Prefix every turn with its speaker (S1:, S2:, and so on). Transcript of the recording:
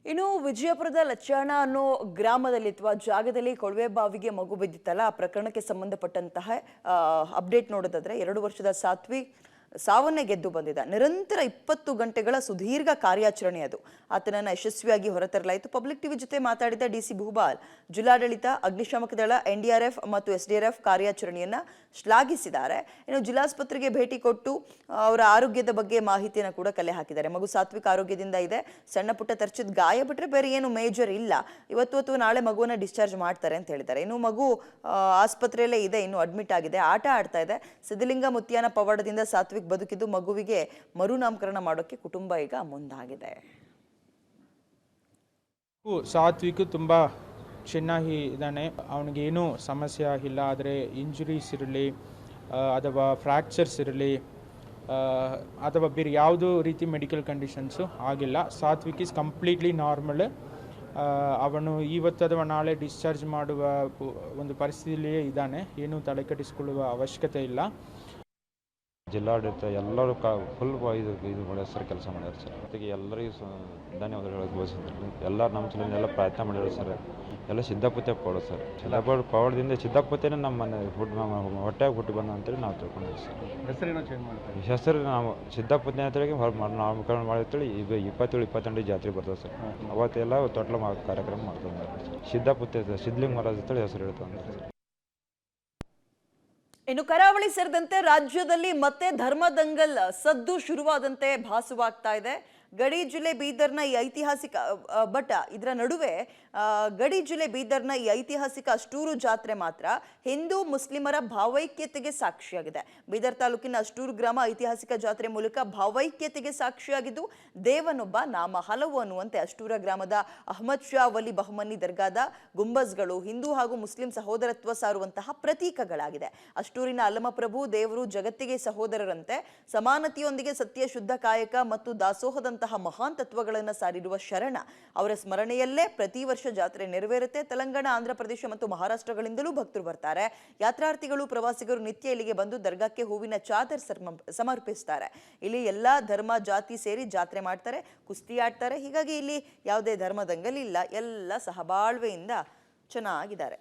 S1: ಇನ್ನು ವಿಜಯಪುರದ ಲಚ್ಚಾಣ ಅನ್ನೋ ಗ್ರಾಮದಲ್ಲಿ ಅಥವಾ ಜಾಗದಲ್ಲಿ ಕೊಳವೆ ಬಾವಿಗೆ ಮಗು ಬಿದ್ದಿತ್ತಲ್ಲ, ಆ ಪ್ರಕರಣಕ್ಕೆ ಸಂಬಂಧಪಟ್ಟಂತಹ ಅಪ್ಡೇಟ್ ನೋಡೋದಾದ್ರೆ 2 ವರ್ಷದ ಸಾತ್ವಿ ಸಾವನ್ನೇ ಗೆದ್ದು ಬಂದಿದ್ದ. ನಿರಂತರ 20 ಗಂಟೆಗಳ ಸುದೀರ್ಘ ಕಾರ್ಯಾಚರಣೆ ಅದು. ಆತನನ್ನು ಯಶಸ್ವಿಯಾಗಿ ಹೊರತರಲಾಯಿತು. ಪಬ್ಲಿಕ್ ಟಿವಿ ಜೊತೆ ಮಾತಾಡಿದ ಡಿಸಿ ಭೂಪಾಲ್, ಜಿಲ್ಲಾಡಳಿತ, ಅಗ್ನಿಶಾಮಕ ದಳ, ಎನ್ಡಿಆರ್ಎಫ್ ಮತ್ತು ಎಸ್ಡಿಆರ್ಎಫ್ ಕಾರ್ಯಾಚರಣೆಯನ್ನ ಶ್ಲಾಘಿಸಿದ್ದಾರೆ. ಇನ್ನು ಜಿಲ್ಲಾಸ್ಪತ್ರೆಗೆ ಭೇಟಿ ಕೊಟ್ಟು ಅವರ ಆರೋಗ್ಯದ ಬಗ್ಗೆ ಮಾಹಿತಿಯನ್ನು ಕೂಡ ಕಲೆ ಹಾಕಿದ್ದಾರೆ. ಮಗು ಸಾತ್ವಿಕ ಆರೋಗ್ಯದಿಂದ ಇದೆ. ಸಣ್ಣ ಪುಟ್ಟ ತರ್ಚಿದ ಗಾಯ ಬಿಟ್ಟರೆ ಬೇರೆ ಏನು ಮೇಜರ್ ಇಲ್ಲ. ಇವತ್ತು ಅಥವಾ ನಾಳೆ ಮಗುವನ್ನ ಡಿಸ್ಚಾರ್ಜ್ ಮಾಡ್ತಾರೆ ಅಂತ ಹೇಳಿದ್ದಾರೆ. ಇನ್ನು ಮಗು ಆಸ್ಪತ್ರೆಯಲ್ಲೇ ಇದೆ, ಇನ್ನು ಅಡ್ಮಿಟ್ ಆಗಿದೆ, ಆಟ ಆಡ್ತಾ ಇದೆ. ಸಿದ್ಧಲಿಂಗ ಮುತ್ಯಾನ ಪವಾಡದಿಂದ ಸಾತ್ವಿಕ ಬದುಕಿದ್ದು ಮಗುವಿಗೆ ಮರುನಾಮಕರಣ ಮಾಡೋಕೆ ಕುಟುಂಬ ಈಗ ಮುಂದಾಗಿದೆ.
S2: ಸಾತ್ವಿಕ್ ತುಂಬಾ ಚೆನ್ನಾಗಿ ಇದ್ದಾನೆ. ಅವನಿಗೆ ಏನೂ ಸಮಸ್ಯೆ ಆಗಿಲ್ಲ. ಆದರೆ ಇಂಜುರೀಸ್ ಇರಲಿ ಅಥವಾ ಫ್ರ್ಯಾಕ್ಚರ್ಸ್ ಇರಲಿ ಅಥವಾ ಬೇರೆ ಯಾವುದೋ ರೀತಿ ಮೆಡಿಕಲ್ ಕಂಡೀಷನ್ಸು ಆಗಿಲ್ಲ. Satvik is completely normal. ಅವನು ಇವತ್ತು ಅಥವಾ ನಾಳೆ ಡಿಸ್ಚಾರ್ಜ್ ಮಾಡುವ ಒಂದು ಪರಿಸ್ಥಿತಿಯಲ್ಲಿಯೇ ಇದ್ದಾನೆ. ಏನೂ ತಲೆ ಕೆಡಿಸಿಕೊಳ್ಳುವ ಅವಶ್ಯಕತೆ ಇಲ್ಲ.
S3: ಜಿಲ್ಲಾಡಳಿತ ಎಲ್ಲರೂ ಫುಲ್ ಇದು ಮಾಡ್ಯಾರ ಸರ್, ಕೆಲಸ ಮಾಡ್ಯಾರ ಸರ್. ಜೊತೆಗೆ ಎಲ್ಲರಿಗೂ ಧನ್ಯವಾದಗಳು ಘೋಷಿಸಿದ್ರು. ಎಲ್ಲ ನಮ್ಮ ಜಿಲ್ಲೆಯಲ್ಲಿ ಎಲ್ಲ ಪ್ರಯತ್ನ ಮಾಡ್ಯಾರ ಸರ್. ಎಲ್ಲ ಸಿದ್ದಾಪುತ್ತೆ ಪೌಡ ಸರ್. ಪೌಡದಿಂದ ಸಿದ್ದಾಪುತ್ತೆನೇ ನಮ್ಮ ಮನೆ ಹೊಟ್ಟೆಗೆ ಹುಟ್ಟಿ ಬಂದ ಅಂತೇಳಿ ನಾವು ತಿಳ್ಕೊಂಡಿದ್ದೀವಿ ಸರ್.
S2: ಹೆಸರೇನೋ ಚೇಂಜ್ ಮಾಡ್ತಾರೆ.
S3: ಹೆಸರು ನಾವು ಸಿದ್ದಾಪುತ್ತೆ ಅಂತೇಳಿ ನಾಮಕರಣ ಮಾಡಿರ್ತೇಳಿ. ಈಗ 27-22 ಜಾತ್ರೆ ಬರ್ತದೆ ಸರ್. ಅವತ್ತೆಲ್ಲ ತೊಟ್ಲ ಕಾರ್ಯಕ್ರಮ ಮಾಡ್ತಾರೆ. ಸಿದ್ದಾಪುತ್ತೆ ಸಿದ್ಧಲಿಂಗ ಮಹಾರಾಜ್ ಅಂತೇಳಿ ಹೆಸರು ಹೇಳ್ತಾರೆ ಸರ್.
S1: ಇನ್ನು ಕರಾವಳಿ ಸೇರಿದಂತೆ ರಾಜ್ಯದಲ್ಲಿ ಮತ್ತೆ ಧರ್ಮದಂಗಲ್ ಸದ್ದು ಶುರುವಾದಂತೆ ಭಾಸವಾಗ್ತಾ ಇದೆ. ಗಡಿ ಜಿಲ್ಲೆ ಬೀದರ್ನ ಈ ಐತಿಹಾಸಿಕ ಇದರ ನಡುವೆ ಗಡಿ ಜಿಲ್ಲೆ ಬೀದರ್ನ ಈ ಐತಿಹಾಸಿಕ ಅಷ್ಟೂರು ಜಾತ್ರೆ ಮಾತ್ರ ಹಿಂದೂ ಮುಸ್ಲಿಮರ ಭಾವೈಕ್ಯತೆಗೆ ಸಾಕ್ಷಿಯಾಗಿದೆ. ಬೀದರ್ ತಾಲೂಕಿನ ಅಷ್ಟೂರು ಗ್ರಾಮ ಐತಿಹಾಸಿಕ ಜಾತ್ರೆ ಮೂಲಕ ಭಾವೈಕ್ಯತೆಗೆ ಸಾಕ್ಷಿಯಾಗಿದ್ದು, ದೇವನೊಬ್ಬ ನಾಮ ಹಲವು ಅನ್ನುವಂತೆ ಅಷ್ಟೂರ ಗ್ರಾಮದ ಅಹಮದ್ ಶಾ ವಲಿ ಬಹಮನಿ ದರ್ಗಾದ ಗುಂಬಜ್ಗಳು ಹಿಂದೂ ಹಾಗೂ ಮುಸ್ಲಿಂ ಸಹೋದರತ್ವ ಸಾರುವಂತಹ ಪ್ರತೀಕಗಳಾಗಿದೆ. ಅಷ್ಟೂರಿನ ಅಲ್ಲಮಪ್ರಭು ದೇವರು ಜಗತ್ತಿಗೆ ಸಹೋದರರಂತೆ ಸಮಾನತೆಯೊಂದಿಗೆ ಸತ್ಯ, ಶುದ್ಧ ಕಾಯಕ ಮತ್ತು ದಾಸೋಹದ ಮಹಾನ್ ತತ್ವಗಳನ್ನು ಸಾರಿರುವ ಶರಣ ಅವರ ಸ್ಮರಣೆಯಲ್ಲೇ ಪ್ರತಿ ವರ್ಷ ಜಾತ್ರೆ ನೆರವೇರುತ್ತೆ. ತೆಲಂಗಾಣ, ಆಂಧ್ರ ಪ್ರದೇಶ ಮತ್ತು ಮಹಾರಾಷ್ಟ್ರಗಳಿಂದಲೂ ಭಕ್ತರು ಬರ್ತಾರೆ. ಯಾತ್ರಾರ್ಥಿಗಳು, ಪ್ರವಾಸಿಗರು ನಿತ್ಯ ಇಲ್ಲಿಗೆ ಬಂದು ದರ್ಗಾಕ್ಕೆ ಹೂವಿನ ಚಾದರ್ ಸಮರ್ಪಿಸ್ತಾರೆ. ಇಲ್ಲಿ ಎಲ್ಲಾ ಧರ್ಮ ಜಾತಿ ಸೇರಿ ಜಾತ್ರೆ ಮಾಡ್ತಾರೆ, ಕುಸ್ತಿ ಆಡ್ತಾರೆ. ಹೀಗಾಗಿ ಇಲ್ಲಿ ಯಾವುದೇ ಧರ್ಮದಂಗಲ್ ಇಲ್ಲ. ಎಲ್ಲ ಸಹಬಾಳ್ವೆಯಿಂದ ಚೆನ್ನಾಗಿದ್ದಾರೆ.